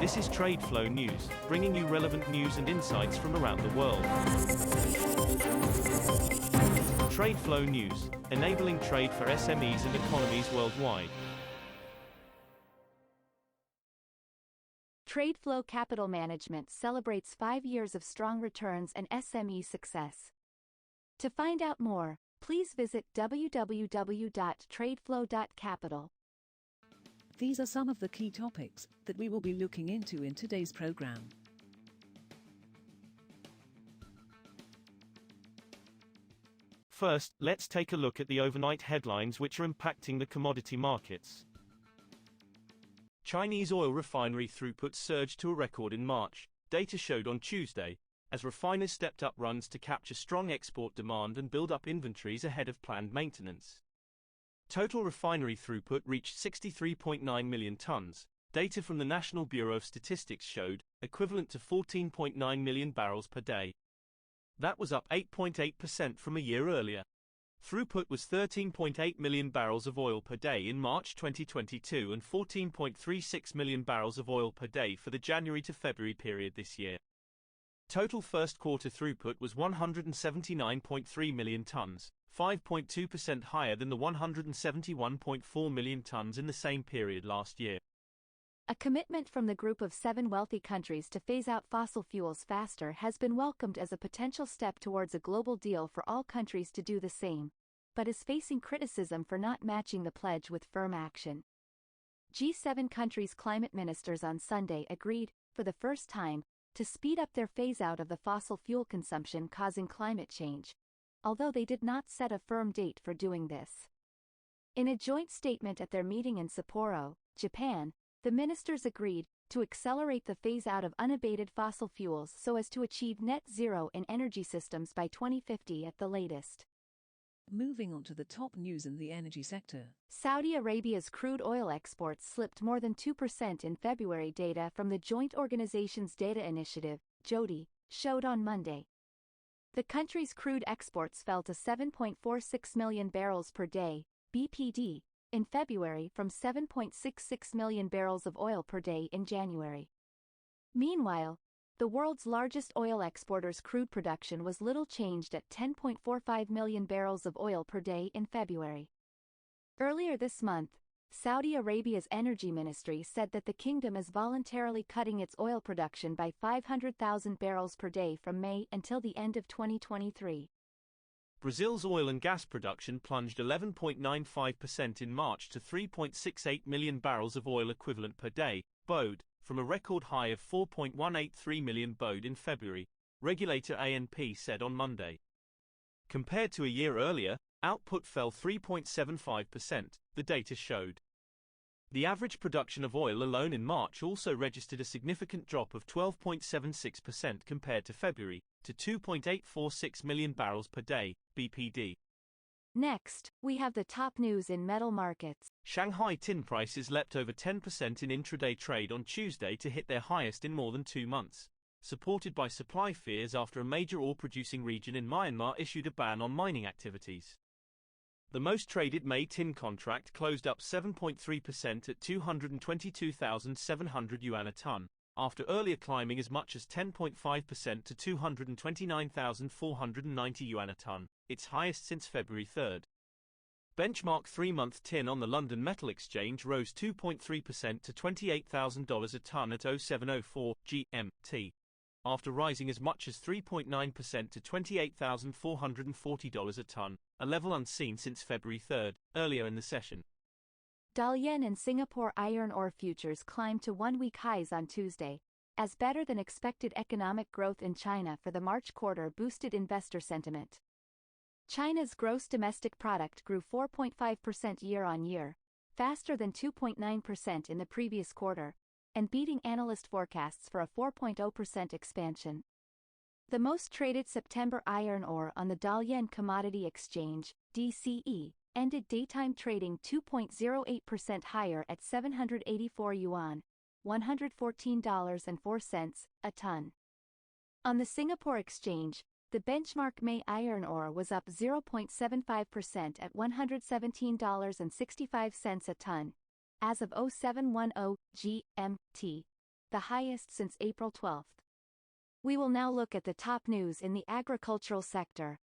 This is TradeFlow News, bringing you relevant news and insights from around the world. TradeFlow News, enabling trade for SMEs and economies worldwide. TradeFlow Capital Management celebrates 5 years of strong returns and SME success. To find out more, please visit www.tradeflow.capital. These are some of the key topics that we will be looking into in today's program. First, let's take a look at the overnight headlines which are impacting the commodity markets. Chinese oil refinery throughput surged to a record in March, data showed on Tuesday, as refiners stepped up runs to capture strong export demand and build up inventories ahead of planned maintenance. Total refinery throughput reached 63.9 million tons, data from the National Bureau of Statistics showed, equivalent to 14.9 million barrels per day. That was up 8.8% from a year earlier. Throughput was 13.8 million barrels of oil per day in March 2022 and 14.36 million barrels of oil per day for the January to February period this year. Total first quarter throughput was 179.3 million tons, 5.2% higher than the 171.4 million tons in the same period last year. A commitment from the Group of 7 wealthy countries to phase out fossil fuels faster has been welcomed as a potential step towards a global deal for all countries to do the same, but is facing criticism for not matching the pledge with firm action. G7 countries' climate ministers on Sunday agreed, for the first time, to speed up their phase-out of the fossil fuel consumption causing climate change, although they did not set a firm date for doing this. In a joint statement at their meeting in Sapporo, Japan, the ministers agreed to accelerate the phase-out of unabated fossil fuels so as to achieve net zero in energy systems by 2050 at the latest. Moving on to the top news in the energy sector. Saudi Arabia's crude oil exports slipped more than 2% in February. Data from the Joint Organizations Data Initiative, JODI, showed on Monday. The country's crude exports fell to 7.46 million barrels per day, BPD, in February from 7.66 million barrels of oil per day in January. Meanwhile, the world's largest oil exporter's crude production was little changed at 10.45 million barrels of oil per day in February. Earlier this month, Saudi Arabia's energy ministry said that the kingdom is voluntarily cutting its oil production by 500,000 barrels per day from May until the end of 2023. Brazil's oil and gas production plunged 11.95% in March to 3.68 million barrels of oil equivalent per day, BOD, from a record high of 4.183 million BOD in February, regulator ANP said on Monday. Compared to a year earlier, output fell 3.75%, the data showed. The average production of oil alone in March also registered a significant drop of 12.76% compared to February, to 2.846 million barrels per day, BPD. Next, we have the top news in metal markets. Shanghai tin prices leapt over 10% in intraday trade on Tuesday to hit their highest in more than 2 months, supported by supply fears after a major ore-producing region in Myanmar issued a ban on mining activities. The most traded May tin contract closed up 7.3% at 222,700 yuan a ton, after earlier climbing as much as 10.5% to 229,490 yuan a ton, its highest since February 3. Benchmark 3-month tin on the London Metal Exchange rose 2.3% to $28,000 a ton at 0704 GMT, after rising as much as 3.9% to $28,440 a ton, a level unseen since February 3, earlier in the session. Dalian and Singapore iron ore futures climbed to 1-week highs on Tuesday, as better-than-expected economic growth in China for the March quarter boosted investor sentiment. China's gross domestic product grew 4.5% year-on-year, faster than 2.9% in the previous quarter, and beating analyst forecasts for a 4.0% expansion. The most traded September iron ore on the Dalian Commodity Exchange, DCE, ended daytime trading 2.08% higher at 784 yuan, $114.04 a ton. On the Singapore Exchange, the benchmark May iron ore was up 0.75% at $117.65 a ton, as of 0710 GMT. the highest since April 12. We will now look at the top news in the agricultural sector.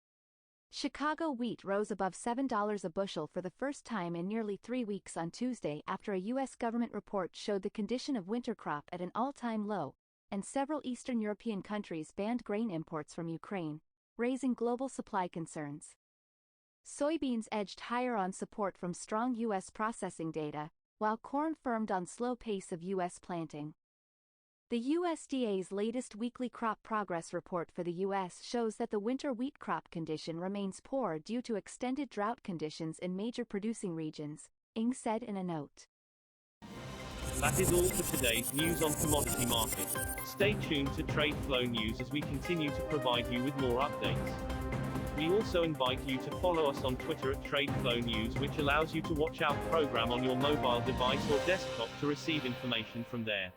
Chicago wheat rose above $7 a bushel for the first time in nearly 3 weeks on Tuesday after a U.S. government report showed the condition of winter crop at an all-time low, and several Eastern European countries banned grain imports from Ukraine, raising global supply concerns. Soybeans edged higher on support from strong U.S. processing data, while corn firmed on slow pace of U.S. planting. The USDA's latest weekly crop progress report for the U.S. shows that the winter wheat crop condition remains poor due to extended drought conditions in major producing regions, Ng said in a note. That is all for today's news on commodity markets. Stay tuned to TradeFlow News as we continue to provide you with more updates. We also invite you to follow us on Twitter at TradeFlow News, which allows you to watch our program on your mobile device or desktop to receive information from there.